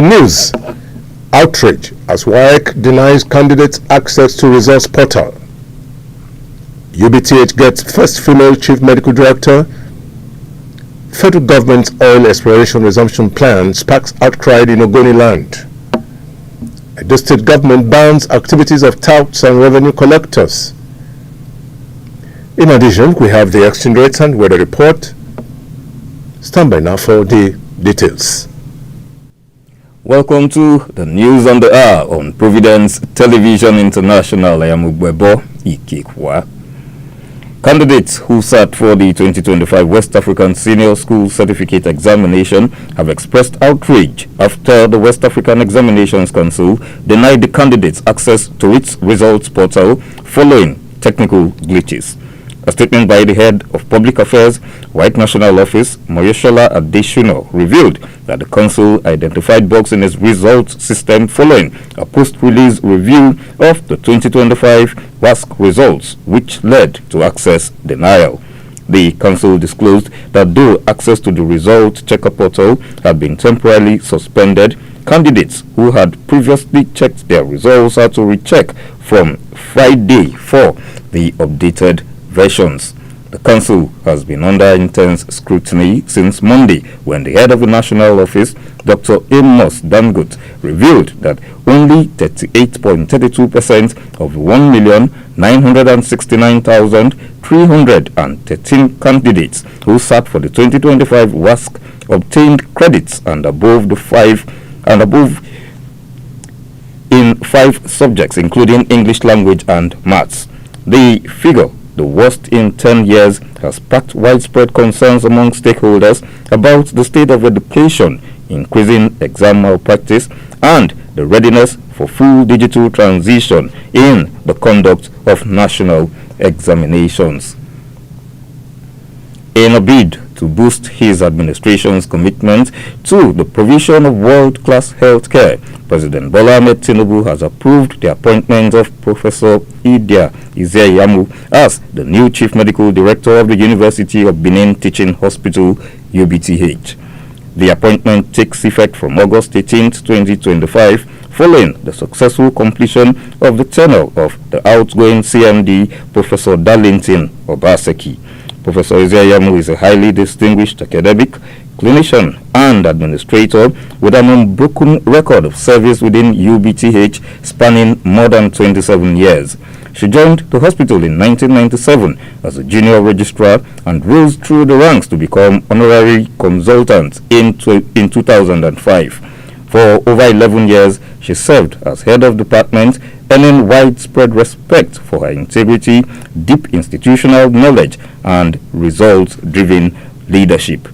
the news, outrage as WAEC denies candidates access to results portal. UBTH gets first female chief medical director. Federal government's oil exploration resumption plan sparks outcry in Ogoniland. The state government bans activities of touts and revenue collectors. In addition, we have the exchange rates and weather report. Stand by now for the details. Welcome to the news on the hour on Providence Television International. I am Ugbebo Ikekwa. Candidates who sat for the 2025 West African Senior School Certificate Examination have expressed outrage after the West African Examinations Council denied the candidates access to its results portal following technical glitches. A statement by the head of Public Affairs, White National Office, Moyeshola Adeshuno, revealed that the council identified bugs in its results system following a post-release review of the 2025 WASC results, which led to access denial. The council disclosed that though access to the result checker portal had been temporarily suspended, candidates who had previously checked their results had to recheck from Friday for the updated versions. The council has been under intense scrutiny since Monday when the head of the national office, Dr. Amos Dangote, revealed that only 38.32% of 1,969,313 candidates who sat for the 2025 WASC obtained credits and above in 5 subjects, including English language and maths. The figure, the worst in 10 years, has sparked widespread concerns among stakeholders about the state of education, increasing exam malpractice, and the readiness for full digital transition in the conduct of national examinations. In a bid to boost his administration's commitment to the provision of world-class healthcare, President Bola Ahmed Tinubu has approved the appointment of Professor Idia Izeyamu as the new Chief Medical Director of the University of Benin Teaching Hospital, UBTH. The appointment takes effect from August 18, 2025, following the successful completion of the tenure of the outgoing CMD, Professor Darlington Obaseki. Professor Izeyamu is a highly distinguished academic, clinician, and administrator with an unbroken record of service within UBTH spanning more than 27 years. She joined the hospital in 1997 as a junior registrar and rose through the ranks to become honorary consultant in 2005. For over 11 years, she served as head of department, earning widespread respect for her integrity, deep institutional knowledge, and results-driven leadership.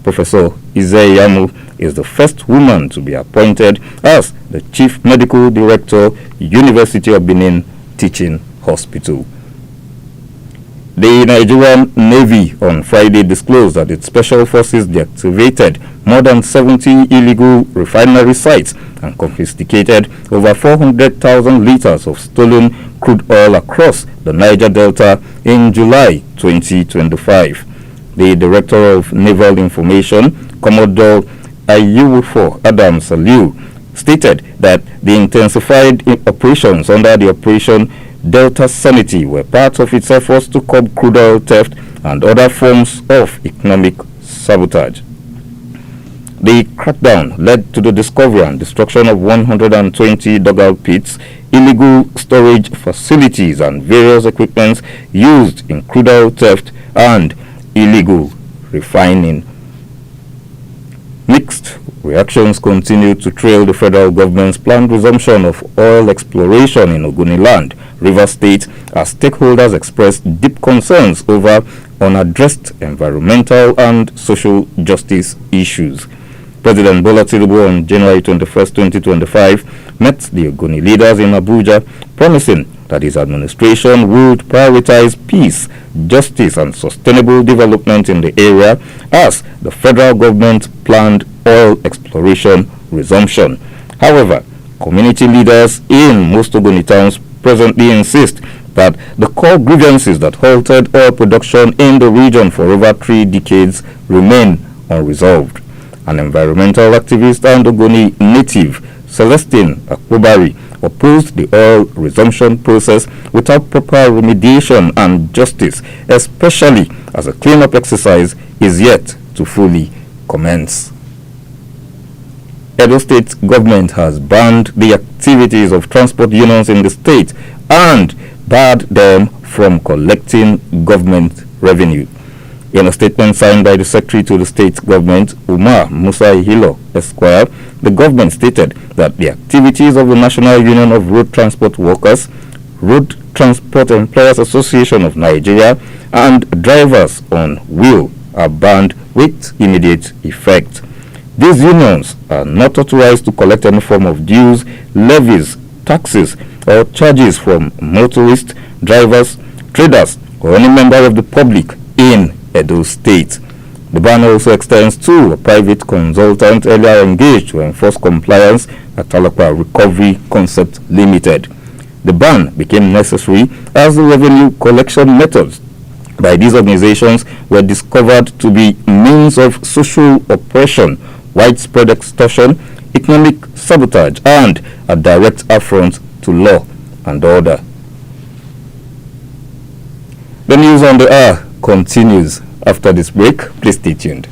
Professor Izeyamu is the first woman to be appointed as the Chief Medical Director, University of Benin Teaching Hospital. The Nigerian Navy on Friday disclosed that its special forces deactivated more than 70 illegal refinery sites and confiscated over 400,000 liters of stolen crude oil across the Niger Delta in July 2025. The Director of Naval Information, Commodore Ayuwufo Adam Saliu, stated that the intensified operations under the Operation Delta Sanity were part of its efforts to curb crude oil theft and other forms of economic sabotage. The crackdown led to the discovery and destruction of 120 dugout pits, illegal storage facilities, and various equipments used in crude oil theft and illegal refining. Mixed reactions continue to trail the federal government's planned resumption of oil exploration in Ogoniland, Rivers State, as stakeholders expressed deep concerns over unaddressed environmental and social justice issues. President Bola Tinubu on January 21, 2025, met the Ogoni leaders in Abuja, promising that his administration would prioritize peace, justice, and sustainable development in the area as the federal government planned oil exploration resumption. However, community leaders in most Ogoni towns presently insist that the core grievances that halted oil production in the region for over 3 decades remain unresolved. An environmental activist and Ogoni native, Celestine Akpobari, opposed the oil resumption process without proper remediation and justice, especially as a cleanup exercise is yet to fully commence. Edo State government has banned the activities of transport unions in the state and barred them from collecting government revenue. In a statement signed by the Secretary to the State Government, Umar Musa Ihilo Esquire, the government stated that the activities of the National Union of Road Transport Workers, Road Transport Employers Association of Nigeria, and Drivers on Wheel are banned with immediate effect. These unions are not authorized to collect any form of dues, levies, taxes, or charges from motorists, drivers, traders, or any member of the public in Edo State. The ban also extends to a private consultant earlier engaged to enforce compliance at Talakwa Recovery Concept Limited. The ban became necessary as the revenue collection methods by these organizations were discovered to be means of social oppression, widespread extortion, economic sabotage, and a direct affront to law and order. The news on the hour continues after this break. Please stay tuned.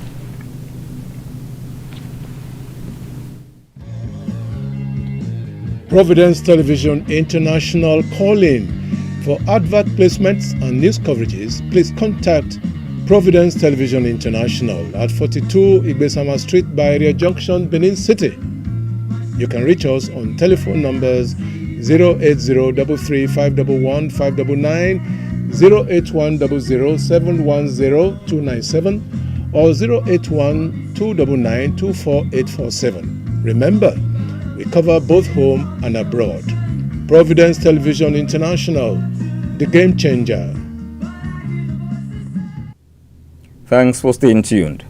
Providence Television International calling. For advert placements and news coverages, please contact Providence Television International at 42 Igbesama Street, Bairia Junction, Benin City. You can reach us on telephone numbers 08033511599, 08100710297, or 08129924847. Remember, we cover both home and abroad. Providence Television International, the game changer. Thanks for staying tuned.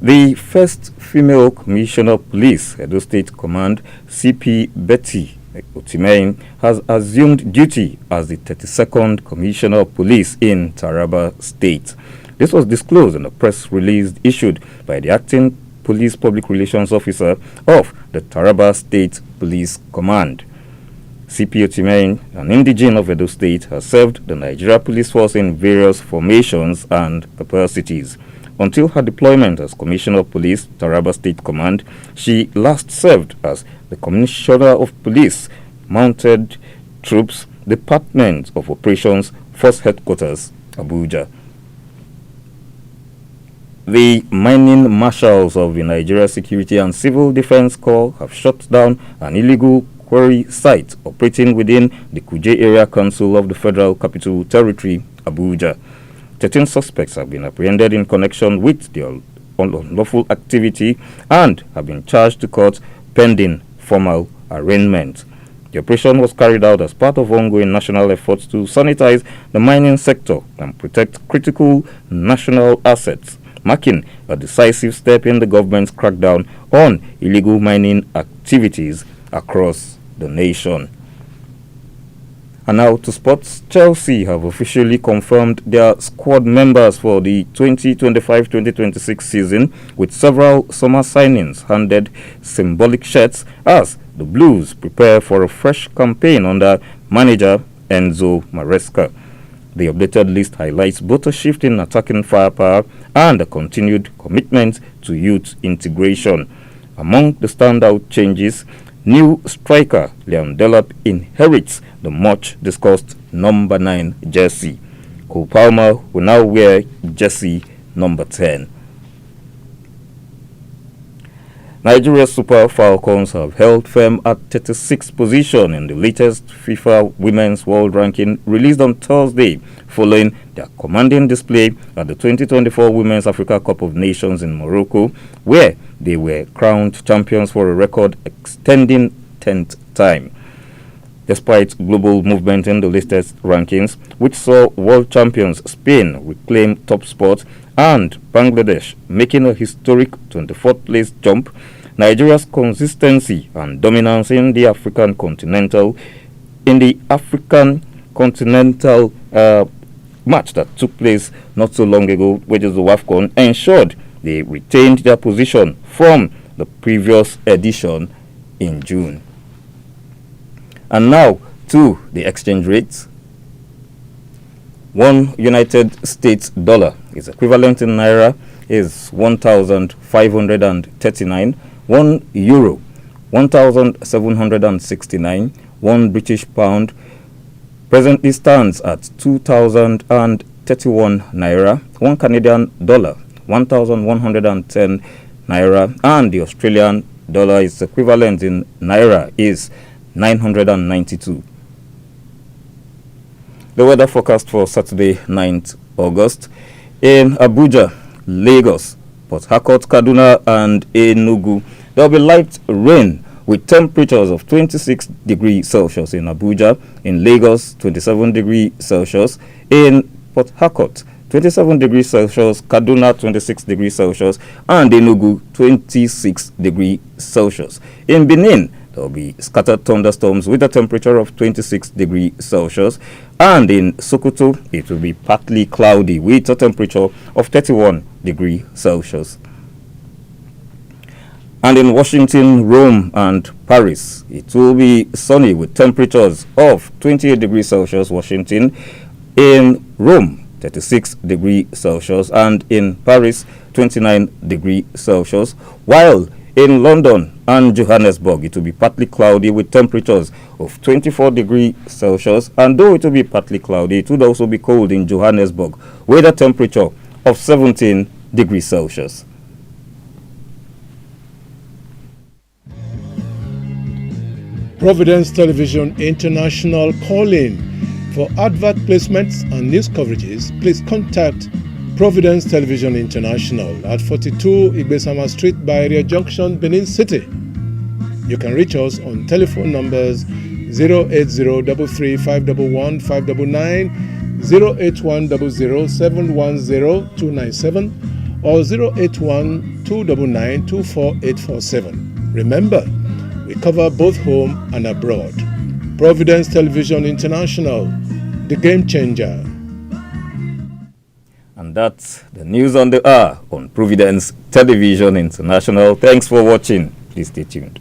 The first female commissioner of police, Edo State Command, CP Betty Otimein, has assumed duty as the 32nd Commissioner of Police in Taraba State. This was disclosed in a press release issued by the acting Police Public Relations Officer of the Taraba State Police Command. CP Otimein, an indigene of Edo State, has served the Nigeria Police Force in various formations and capacities. Until her deployment as Commissioner of Police, Taraba State Command, she last served as the Commissioner of Police, Mounted Troops, Department of Operations, Force Headquarters, Abuja. The mining marshals of the Nigeria Security and Civil Defense Corps have shut down an illegal quarry site operating within the Kuje Area Council of the Federal Capital Territory, Abuja. 13 suspects have been apprehended in connection with the unlawful activity and have been charged to court pending formal arraignment. The operation was carried out as part of ongoing national efforts to sanitize the mining sector and protect critical national assets, marking a decisive step in the government's crackdown on illegal mining activities across the nation. And now to sports. Chelsea have officially confirmed their squad members for the 2025-2026 season, with several summer signings handed symbolic shirts as the Blues prepare for a fresh campaign under manager Enzo Maresca. The updated list highlights both a shift in attacking firepower and a continued commitment to youth integration. Among the standout changes, new striker Liam Delap inherits the much-discussed number 9 jersey. Cole Palmer will now wear jersey number 10. Nigeria's Super Falcons have held firm at 36th position in the latest FIFA Women's World Ranking released on Thursday, following their commanding display at the 2024 Women's Africa Cup of Nations in Morocco, where they were crowned champions for a record extending 10th time. Despite global movement in the latest rankings, which saw world champions Spain reclaim top spot and Bangladesh making a historic 24th place jump, Nigeria's consistency and dominance in the African continental match that took place not so long ago, which is the WAFCON, ensured they retained their position from the previous edition in June. And now to the exchange rates. One United States dollar is equivalent in naira is 1,539. 1 euro 1,769. 1 British pound presently stands at 2,031 naira. 1 Canadian dollar 1,110 naira, and the Australian dollar is equivalent in naira is 992. The weather forecast for Saturday, 9th August. In Abuja, Lagos, Port Harcourt, Kaduna, and Enugu, there will be light rain with temperatures of 26 degrees Celsius in Abuja, in Lagos, 27 degrees Celsius, in Port Harcourt, 27 degrees Celsius, Kaduna, 26 degrees Celsius, and Enugu, 26 degrees Celsius. In Benin, there will be scattered thunderstorms with a temperature of 26 degrees Celsius. And in Sokoto, it will be partly cloudy with a temperature of 31 degrees Celsius. And in Washington, Rome, and Paris, it will be sunny with temperatures of 28 degrees Celsius, Washington. In Rome, 36 degrees Celsius, and in Paris, 29 degrees Celsius, while in London and Johannesburg, it will be partly cloudy with temperatures of 24 degrees Celsius, and though it will be partly cloudy, it would also be cold in Johannesburg with a temperature of 17 degrees Celsius. Providence Television International calling. For advert placements and news coverages, please contact Providence Television International at 42 Igbesama Street, Bairia Junction, Benin City. You can reach us on telephone numbers 08033511599, 08100710297, or 08129924847. Remember, we cover both home and abroad. Providence Television International, the game changer. And that's the news on the hour on Providence Television International. Thanks for watching. Please stay tuned.